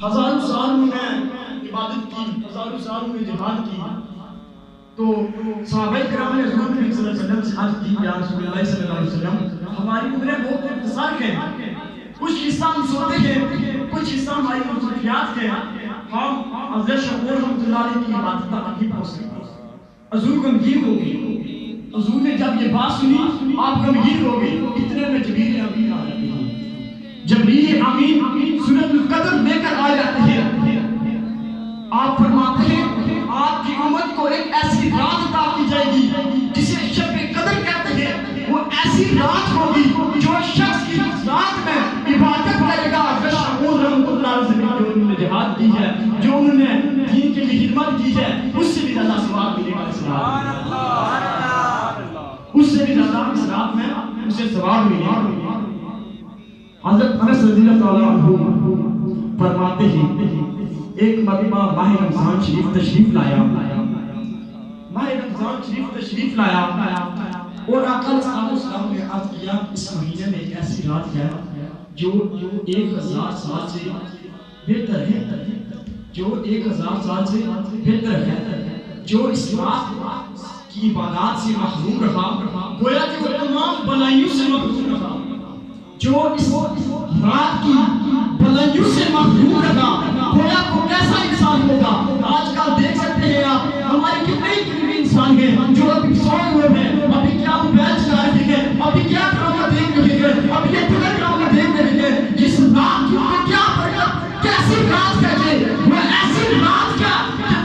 ہزاروں سال میں عبادت کی، ہزاروں سال میں جہاد کی، تو صحابہ کرام نے حضور کریم صلی اللہ علیہ وسلم سے عرض کی یا رسول اللہ صلی اللہ علیہ وسلم ہماری عمریں بہت اختصار ہیں، کچھ حصہ ہم سوتے ہیں، کچھ حصہ ہماری مصروفیات ہیں، ہم حضرت شعور رحمۃ اللہ علیہ کی عبادت تک نہیں پہنچ سکتے۔ حضور غمگین ہو گئے، حضور نے جب یہ بات سنی آپ غمگین ہو گئے، اتنے میں جبریل امین آ جاتے ہیں، جبریل امین سورۃ القدر لے کر آ جاتے ہیں، آپ فرماتے ہیں آپ کی امت کو ایک ایسی رات عطا کی جائے گی جسے شب قدر کہتے ہیں، وہ ایسی رات ہوگی جو شخص کی رات میں عبادت کرے گا، شعور رحمۃ اللہ علیہ جو انہوں نے جہاد کی ہے، جو انہوں نے دین کے لیے خدمت کی ہے، اس سے بھی زیادہ ثواب ملے گا۔ سبحان اللہ، اس سے بھی زیادہ اس رات میں اسے ثواب ملے گا۔ حضرت انس رضی اللہ تعالیٰ عنہ فرماتے ہیں ایک مرتبہ ماہ رمضان شریف تشریف لایا، ماہ رمضان شریف تشریف لایا اور آقا علیہ السلام نے عرض کیا اس مہینے میں ایک ایسی رات ہے جو 1000 سال سے بہتر ہے، جو 1000 سال سے بہتر ہے، جو اس رات کی عبادات سے محروم رہا گویا کہ وہ تمام بلائیوں سے محروم رہا، جو اس رات کی بلائیوں سے محروم رہا گویا کو کیسا انسان ہوگا۔ آج کل دیکھ سکتے ہیں آپ ہمارے کتنے قریبی انسان ہیں جو ابھی سوئے ہوئے ہیں، ابھی کیا موبائل چلا رہے ہیں، ابھی کیا ڈرامہ دیکھ رہے ہیں، ابھی یہ پورا ڈرامہ دیکھ رہے ہیں، جس رات کی کیا برکت، کیسی رات ہے یہ، وہ ایسی رات کیا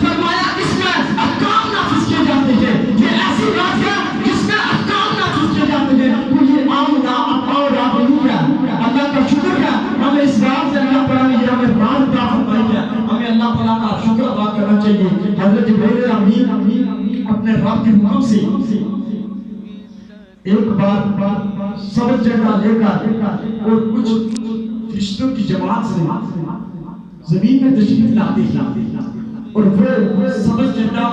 فرمایا اس میں احکام نافذ کیے جاتے ہیں، یہ ایسی رات ہے جس میں احکام نافذ کیے جاتے ہیں، تو یہ عام رات اور رات نہیں ہے۔ اللہ کا شکر ہے ہمیں اس رات سے اللہ تعالیٰ نے یہ ہمیں رات عطا فرمائی ہے، ہمیں اللہ تعالیٰ کا شکر ادا کرنا چاہیے۔ حضرت جبریل امین اپنے رب کے حکم سے ایک بار سبز جھنڈا لے کر اور کچھ فرشتوں کی جماعت سے زمین میں تشریف لاتے ہیں اور وہ سبز جھنڈا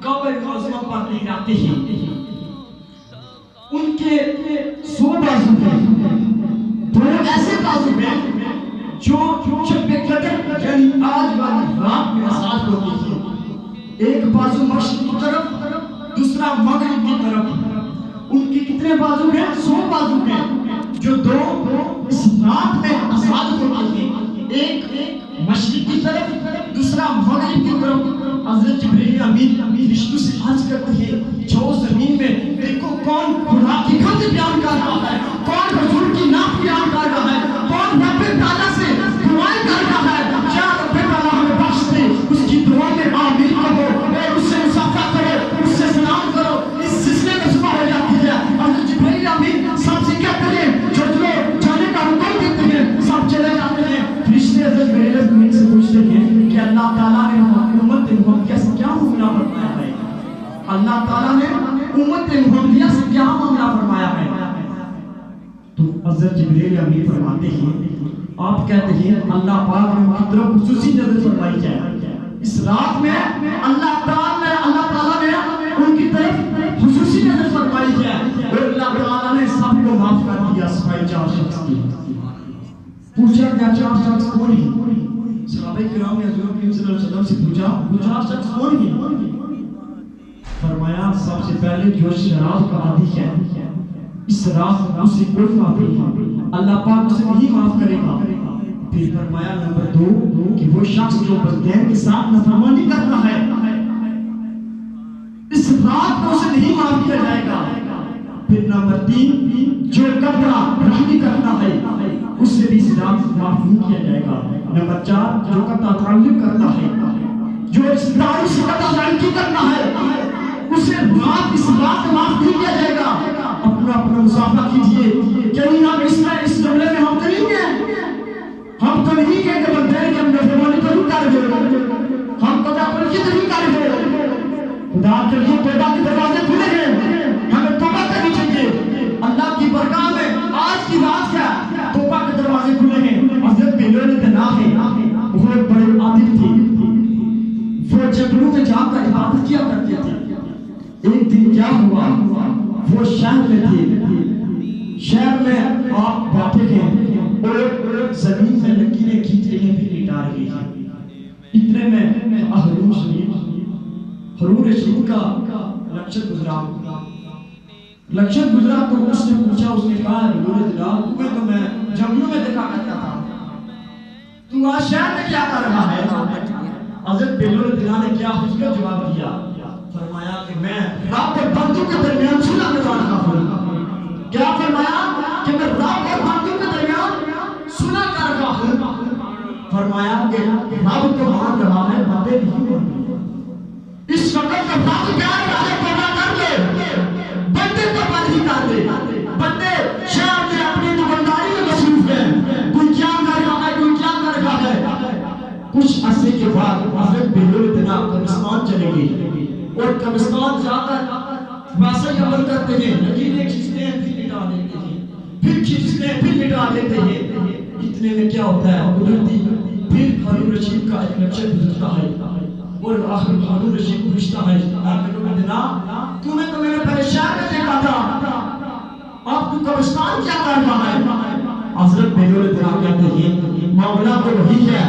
کعبہ معظمہ پر لہراتے ہیں۔ ان کے 100 بازو ہیں، دو ایسے بازو ہیں جو شب قدر یعنی آج والی رات میں آزاد ہوتی ہے، ایک بازو مشرق کی طرف دوسرا مغرب کی طرف۔ ان کی کتنے بازو ہیں؟ 100 بازو ہیں جو دو اس رات میں آزاد ہوتی ہیں، ایک مشرق کی طرف دوسرا مغرب کی طرف۔ حضرت جبریل امین فرشتوں سے عرض کرتے ہیں جو زمین میں دیکھو کون خدا کی حمد بیان کر رہا ہے، کون رسول کی نعت بیان کر رہا ہے، کون رب تعالیٰ سے دعائیں کر رہا ہے، کیا رب تعالیٰ ہمیں بخش دے، اس کی دعا میں آمین کہو اور اس سے مصافحہ کرو، اس سے سلام کرو، اس سلسلے میں صبح ہو جاتی ہے۔ حضرت جبریل امین سب سے کہتے ہیں جو جانے کا حکم دیتے ہیں سب چلے جاتے ہیں۔ فرشتے حضرت جبریل امین سے پوچھتے ہیں کہ اللہ تعالیٰ نے امت محمدیہ سے کیا معاملہ فرمایا ہے، اللہ تعالیٰ نے امت محمدیہ سے کیا معاملہ فرمایا ہے؟ تو حضرت جبریل امین فرماتے ہیں آپ کہتے ہیں اللہ پاک نے ان کی طرف خصوصی نظر فرمائی ہے، اس رات میں اللہ تعالیٰ نے ان کی طرف خصوصی نظر فرمائی ہے اور اللہ تعالیٰ نے سب کو معاف کر دیا سوائے 4 شخص کی۔ پوچھا کیا 4 شخص کون ہیں؟ صحابہ کرام نے حضور کریم صلی اللہ علیہ وسلم سے پوچھا وہ 4 شخص کون ہیں؟ فرمایا سب سے پہلے جو شراب کا عادی ہے اس رات اسے کوئی معاف نہیں، اللہ پاک اسے نہیں معاف کرے گا۔ پھر فرمایا نمبر 2 کہ وہ شخص جو والدین کے ساتھ نافرمانی کرتا ہے اس رات کو اسے نہیں معاف کیا جائے گا۔ پھر نمبر 3 جو کپڑا رحمی کرتا ہے اس سے بھی اس رات معاف نہیں کیا جائے گا۔ نمبر 4 جو قطع تعلق کرتا ہے، جو اس دار سے قطع تعلق کرتا ہے اسے رات اس رات معاف نہیں کیا جائے گا۔ اپنا مصافحہ کیجئے، کہیں آپ اس جملے میں ہم تو نہیں ہیں، ہم تو نہیں ہیں کہ والدین کے نافرمانی تو نہیں کر رہے، ہم قطع تعلق نہیں کر رہے، خدا کے لیے توبہ کے دروازے کھلے ہیں، ہمیں توبہ کرنی چاہیے۔ اللہ کی برکات میں آج کی رات کیا توبہ کے دروازے کھلے ہیں۔ حضرت بیان ہے وہ بڑے عادل تھے، وہ جنگلوں میں جا کر عبادت کیا کرتے تھے۔ ایک دن کیا ہوا، وہ شہر میں تھے، شہر میں آپ بیٹھے ہیں اور زمین میں لکیریں کھینچ رہی ہیں، پھر لٹا رہی اتنے میں ہرون رشید کا لیکچر گزرا تو اس نے پوچھا، اس نے کہا تمہیں تو میں جنگلوں میں دیکھا کرتا تھا، تو آج شہر میں کیا کر رہا ہے؟ حضرت بیان نے کیا خوبصورت جواب دیا، فرمایا کہ میں رب اور بندوں کے درمیان صلح کروا رہا ہوں۔ کیا فرمایا کہ میں رب اور بندوں کے درمیان صلح کر رہا ہوں۔ فرمایا کہ رب تو مان رہا ہے، بندے نہیں مان رہے۔ اس وقت جب رب کہہ رہا ہے توبہ کر لے، بندے توبہ نہیں کرتے، بندے شہر میں اپنی دکانداری میں مصروف ہیں، کوئی کیا کر رہا ہے، کوئی کیا کر رہا ہے۔ کچھ عرصے کے بعد حضرت بیان قبرستان چلے گئے اور قبرستان جا کر ویسا ہی عمل کرتے ہیں، لکیریں کھینچتے ہیں پھر مٹا دیتے ہیں، پھر کھینچتے ہیں پھر مٹا دیتے ہیں۔ اتنے میں کیا ہوتا ہے، پھر ہارون رشید کا ایک لیکچر گزرتا ہے اور آخر ہارون رشید پوچھتا ہے، تو نے تو میرے پہلے شہر میں دیکھا تھا، اب تو قبرستان کیا کر رہا ہے؟ حضرت بیان کہتے ہیں مولا تو وہی ہے